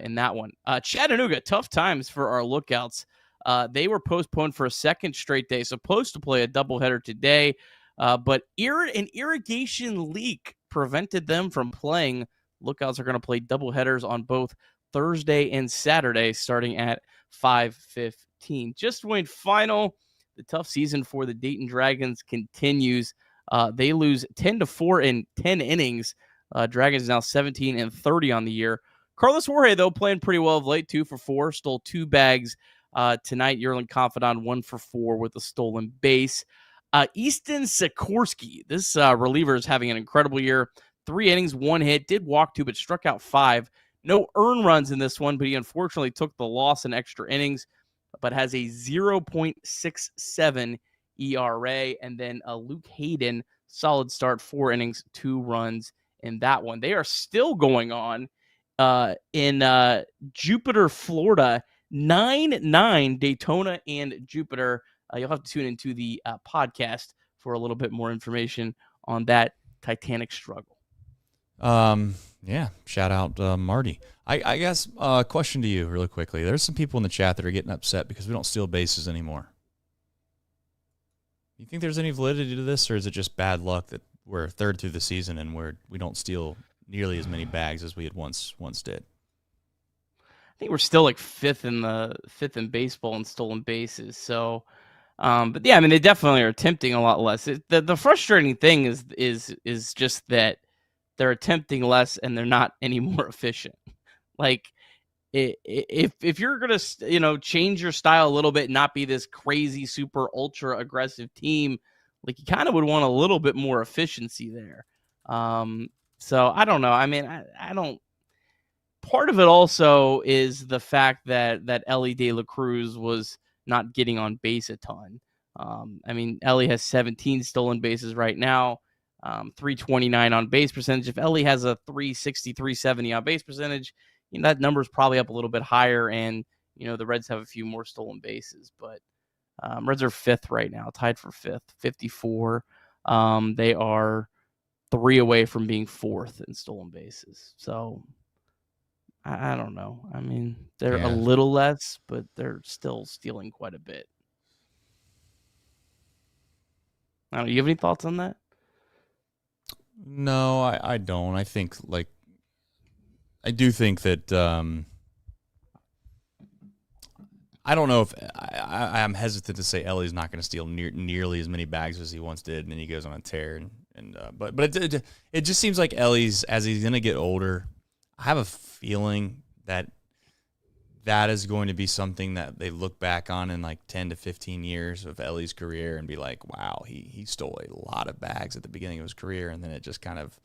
in that one. Chattanooga, tough times for our lookouts. They were postponed for a second straight day, supposed to play a doubleheader today, but an irrigation leak prevented them from playing. Lookouts are going to play doubleheaders on both Thursday and Saturday, starting at 5:15. Just went final. The tough season for the Dayton Dragons continues. They lose 10-4 in 10 innings. Dragons now 17-30 on the year. Carlos Jorge, though, playing pretty well of late, 2 for 4, stole 2 bags tonight. Yerlin Confidant 1 for 4 with a stolen base. Easton Sikorsky, this reliever is having an incredible year. 3 innings, 1 hit, did walk 2, but struck out 5. No earned runs in this one, but he unfortunately took the loss in extra innings, but has a 0.67 ERA. And then Luke Hayden, solid start, 4 innings, 2 runs in that one. They are still going on in Jupiter, Florida, 9-9 Daytona and Jupiter. You'll have to tune into the podcast for a little bit more information on that Titanic struggle. Yeah, shout out Marty. I guess question to you really quickly. There's some people in the chat that are getting upset because we don't steal bases anymore. You think there's any validity to this, or is it just bad luck that we're third through the season and we don't steal nearly as many bags as we had once did? I think we're still like fifth in baseball in stolen bases. So, but yeah, I mean, they definitely are attempting a lot less. The frustrating thing is just that they're attempting less and they're not any more efficient. Like, if you're gonna change your style a little bit and not be this crazy super ultra aggressive team, like you kind of would want a little bit more efficiency there. So I don't know. I mean, I don't. Part of it also is the fact that Ellie De La Cruz was not getting on base a ton. I mean, Ellie has 17 stolen bases right now. 329 on base percentage. If Ellie has a 360, 370 on base percentage, that number is probably up a little bit higher, and the Reds have a few more stolen bases. But Reds are 5th right now, tied for 5th, 54. They are 3 away from being 4th in stolen bases. So I don't know. I mean, they're a little less, but they're still stealing quite a bit. I don't know. You have any thoughts on that? No, I don't. I think I do think that I don't know if I'm hesitant to say Ellie's not going to steal nearly as many bags as he once did, and then he goes on a tear And but it just seems like Ellie's, as he's going to get older, I have a feeling that is going to be something that they look back on in like 10 to 15 years of Ellie's career and be like, wow, he stole a lot of bags at the beginning of his career, and then it just kind of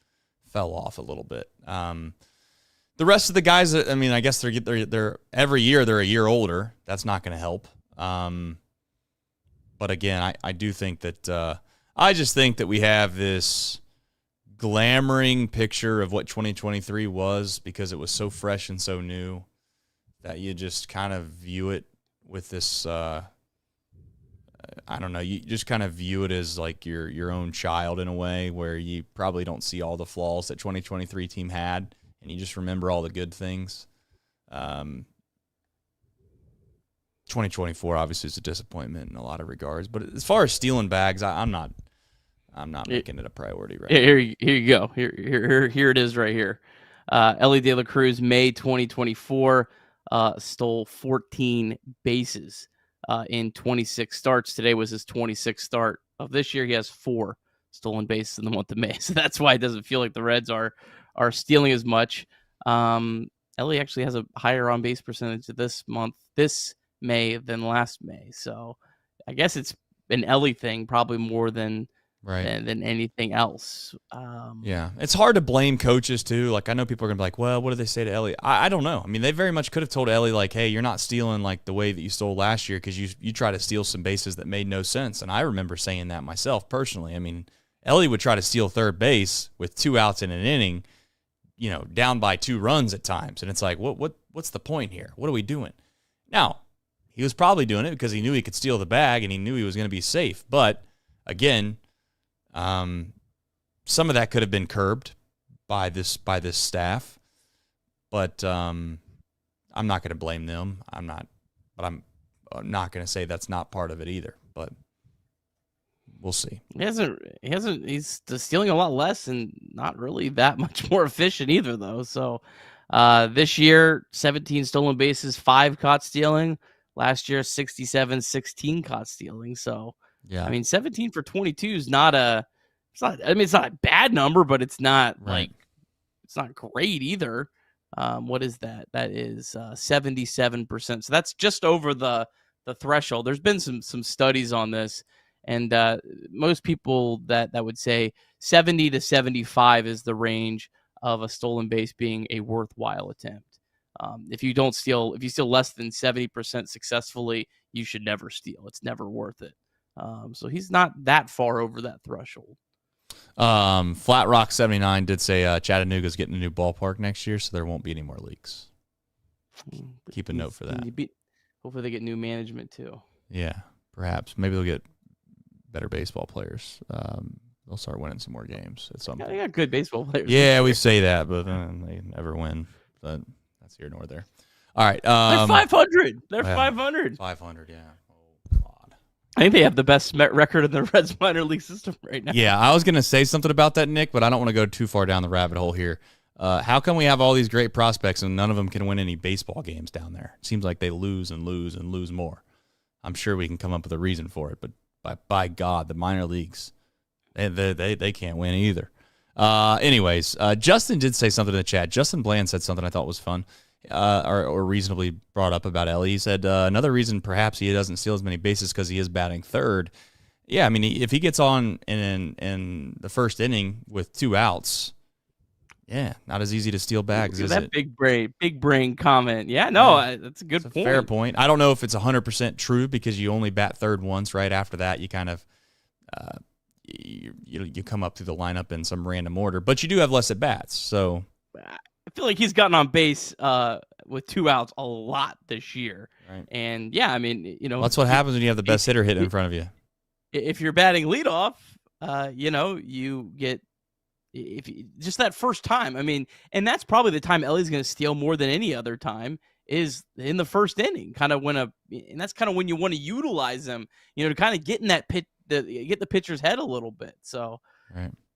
fell off a little bit. The rest of the guys, I mean, I guess they're every year they're a year older. That's not going to help. But again, I do think that I just think that we have this glamoring picture of what 2023 was because it was so fresh and so new that you just kind of view it with this, I don't know, you just kind of view it as like your own child in a way where you probably don't see all the flaws that 2023 team had, and you just remember all the good things. 2024 obviously is a disappointment in a lot of regards, but as far as stealing bags, I'm not making it a priority right now. Here you go. Here it is right here. Ellie De La Cruz, May 2024, stole 14 bases in 26 starts. Today was his 26th start of this year. He has 4 stolen bases in the month of May, so that's why it doesn't feel like the Reds are stealing as much. Ellie actually has a higher on base percentage this May than last May, so I guess it's an Ellie thing probably more than anything else. Yeah, it's hard to blame coaches too. Like, I know people are gonna be like, well, what did they say to Ellie? I don't know. I mean, they very much could have told Ellie like, hey, you're not stealing like the way that you stole last year because you try to steal some bases that made no sense. And I remember saying that myself personally. I mean, Ellie would try to steal third base with 2 outs in an inning, down by 2 runs at times, and it's like, what's the point here? What are we doing? Now, he was probably doing it because he knew he could steal the bag and he knew he was going to be safe. But again, some of that could have been curbed by this staff, but I'm not going to blame them. I'm not going to say that's not part of it either. But we'll see. He's stealing a lot less and not really that much more efficient either, though. So this year, 17 stolen bases, 5 caught stealing. Last year, 67, 16 caught stealing. So, yeah, I mean, 17 for 22 is not it's not a bad number, but it's not it's not great either. What is that? That is 77%. So that's just over the threshold. There's been some studies on this, and most people that would say 70 to 75 is the range of a stolen base being a worthwhile attempt. If you steal less than 70% successfully, you should never steal. It's never worth it. So he's not that far over that threshold. Flat Rock 79 did say Chattanooga's getting a new ballpark next year, so there won't be any more leaks. Keep a note for that. Hopefully they get new management too. Yeah, perhaps. Maybe they'll get better baseball players. They'll start winning some more games at some point. They got good baseball players. Yeah, we say that, but they never win. But that's here nor there. All right. They're 500. They're 500. 500, yeah. Oh, God. I think they have the best record in the Reds minor league system right now. Yeah, I was going to say something about that, Nick, but I don't want to go too far down the rabbit hole here. How come we have all these great prospects and none of them can win any baseball games down there? It seems like they lose and lose and lose more. I'm sure we can come up with a reason for it, but by God, the minor leagues, they can't win either. Anyways, Justin did say something in the chat. Justin Bland said something I thought was fun, or reasonably brought up about Ellie. He said another reason perhaps he doesn't steal as many bases because he is batting third. Yeah, I mean, if he gets on in the first inning with 2 outs, yeah, not as easy to steal bags, is that it? Big brain comment. Yeah, no, that's a good point. Fair point. I don't know if it's 100% true because you only bat third once. Right after that, you kind of you come up through the lineup in some random order, but you do have less at bats. So I feel like he's gotten on base with 2 outs a lot this year. Right. And yeah, I mean, that's what happens when you have the best hitter hitting in front of you. If you're batting leadoff, you get just that first time. I mean, and that's probably the time Ellie's going to steal more than any other time is in the first inning. And that's kind of when you want to utilize them, to kind of get in that pitch. Get the pitcher's head a little bit. So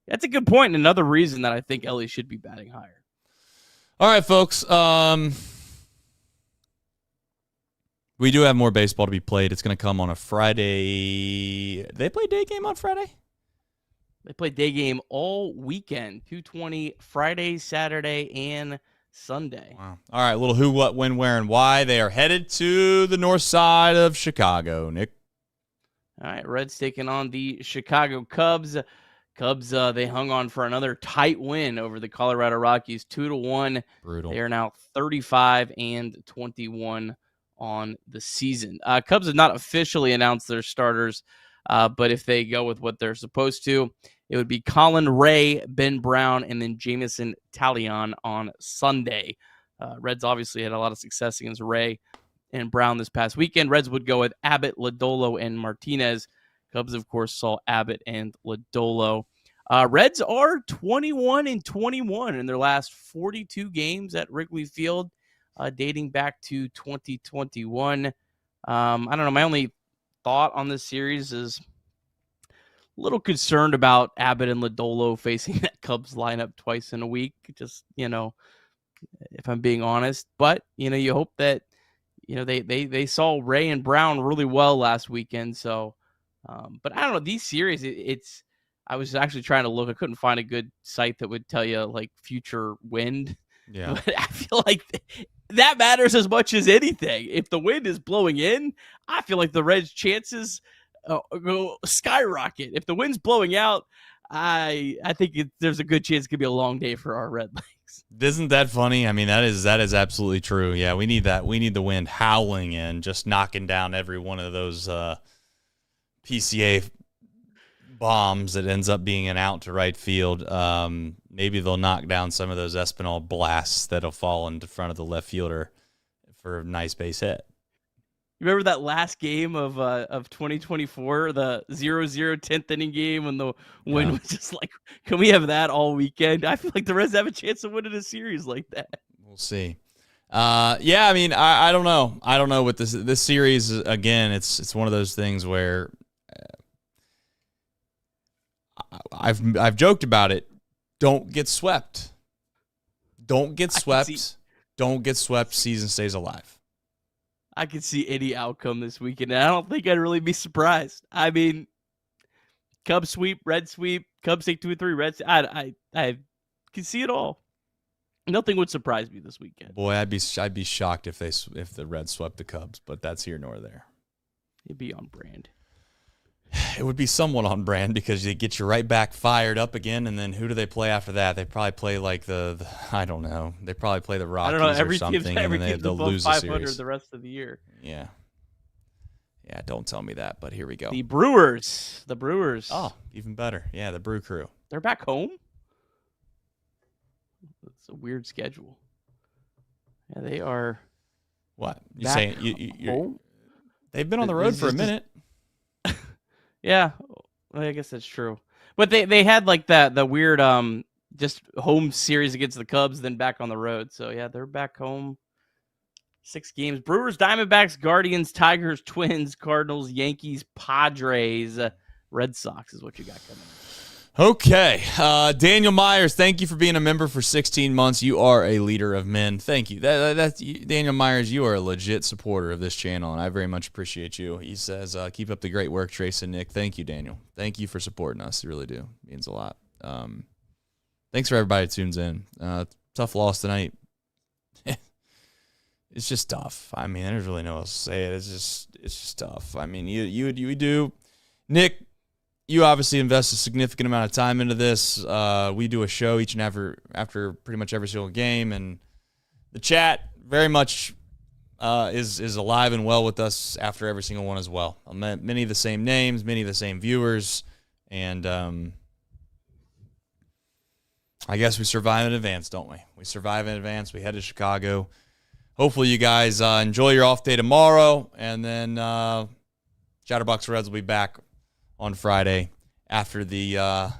that's a good point. And another reason that I think Ellie should be batting higher. All right, folks. We do have more baseball to be played. It's going to come on a Friday. They play day game on Friday? They play day game all weekend, 2:20 Friday, Saturday, and Sunday. Wow. All right, little who, what, when, where, and why. They are headed to the north side of Chicago, Nick. All right, Reds taking on the Chicago Cubs. Cubs, they hung on for another tight win over the Colorado Rockies, 2-1. Brutal. They are now 35-21 on the season. Cubs have not officially announced their starters, but if they go with what they're supposed to, it would be Colin Ray, Ben Brown, and then Jamison Talion on Sunday. Reds obviously had a lot of success against Ray and Brown this past weekend. Reds would go with Abbott, Lodolo, and Martinez. Cubs, of course, saw Abbott and Lodolo. Reds are 21-21 in their last 42 games at Wrigley Field, dating back to 2021. I don't know. My only thought on this series is a little concerned about Abbott and Lodolo facing that Cubs lineup twice in a week. Just, if I'm being honest. But, you hope that, they saw Ray and Brown really well last weekend. So, but I don't know. These series, I was actually trying to look. I couldn't find a good site that would tell you, like, future wind. Yeah. But I feel like that matters as much as anything. If the wind is blowing in, I feel like the Reds' chances go skyrocket. If the wind's blowing out, I think there's a good chance it could be a long day for our Red Legs. Isn't that funny? I mean, that is absolutely true. Yeah, we need that. We need the wind howling in, just knocking down every one of those PCA bombs that ends up being an out to right field. Maybe they'll knock down some of those Espinal blasts that'll fall into front of the left fielder for a nice base hit. You remember that last game of 2024, the 0-0 10th inning game when the wind was just like, can we have that all weekend? I feel like the Reds have a chance of winning a series like that. We'll see. Yeah, I mean, I don't know. I don't know what this series, again, it's one of those things where I've joked about it. Don't get swept. Don't get swept. Don't get swept. Season stays alive. I could see any outcome this weekend, and I don't think I'd really be surprised. I mean, Cubs sweep, Red sweep, Cubs take 2-3, Reds. I can see it all. Nothing would surprise me this weekend. Boy, I'd be shocked if the Reds swept the Cubs, but that's here nor there. It'd be on brand. It would be somewhat on brand because they get you right back fired up again, and then who do they play after that? They probably play like the I don't know. They probably play the Rockies or something, and then they'll lose the series. The rest of the year. Yeah. Yeah, don't tell me that, but here we go. The Brewers. Oh, even better. Yeah, the Brew Crew. They're back home? It's a weird schedule. Yeah, they are. What? You're saying you're they've been on the road for a minute. Yeah, well, I guess that's true. But they had like the weird just home series against the Cubs, then back on the road. So yeah, they're back home. 6 games: Brewers, Diamondbacks, Guardians, Tigers, Twins, Cardinals, Yankees, Padres, Red Sox is what you got coming. Okay, Daniel Myers, thank you for being a member for 16 months. You are a leader of men. Thank you. That's Daniel Myers. You are a legit supporter of this channel, and I very much appreciate you. He says, "Keep up the great work, Trace and Nick." Thank you, Daniel. Thank you for supporting us. You really do. It means a lot. Thanks for everybody who tunes in. Tough loss tonight. It's just tough. I mean, there's really no else to say it. It's just tough. I mean, you do, Nick. You obviously invest a significant amount of time into this. We do a show each and after pretty much every single game, and the chat very much is alive and well with us after every single one as well. Many of the same names, many of the same viewers, and I guess we survive in advance, don't we? We survive in advance. We head to Chicago. Hopefully you guys enjoy your off day tomorrow, and then Chatterbox Reds will be back on Friday after the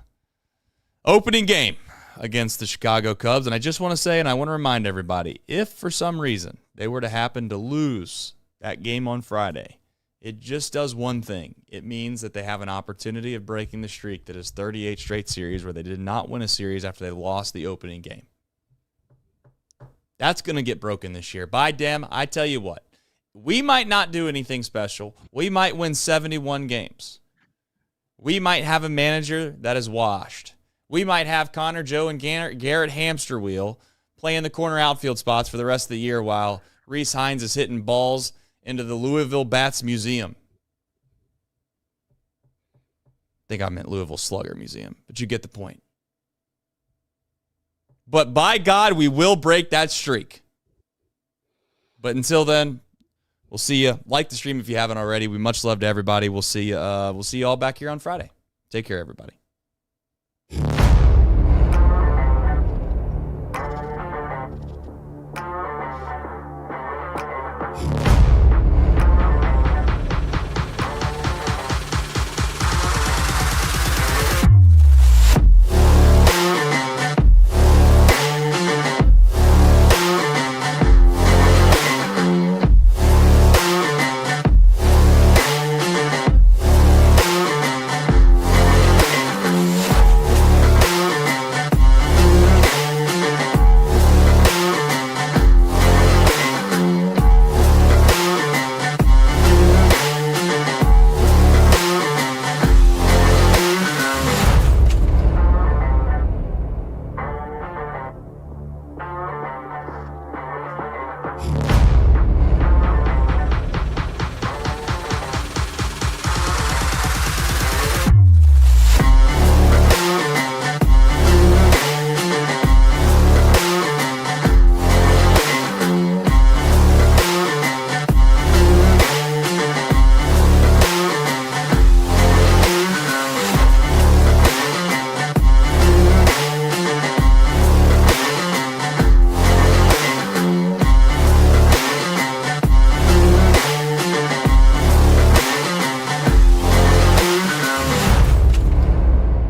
opening game against the Chicago Cubs. And I just want to say, and I want to remind everybody, if for some reason they were to happen to lose that game on Friday, it just does one thing. It means that they have an opportunity of breaking the streak that is 38 straight series where they did not win a series after they lost the opening game. That's going to get broken this year. By damn, I tell you what, we might not do anything special. We might win 71 games. We might have a manager that is washed. We might have Connor, Joe, and Garrett hamster wheel playing the corner outfield spots for the rest of the year while Reese Hines is hitting balls into the Louisville Bats Museum. I think I meant Louisville Slugger Museum, but you get the point. But by God, we will break that streak. But until then, we'll see you. Like the stream if you haven't already. We much love to everybody. We'll see you all back here on Friday. Take care, everybody.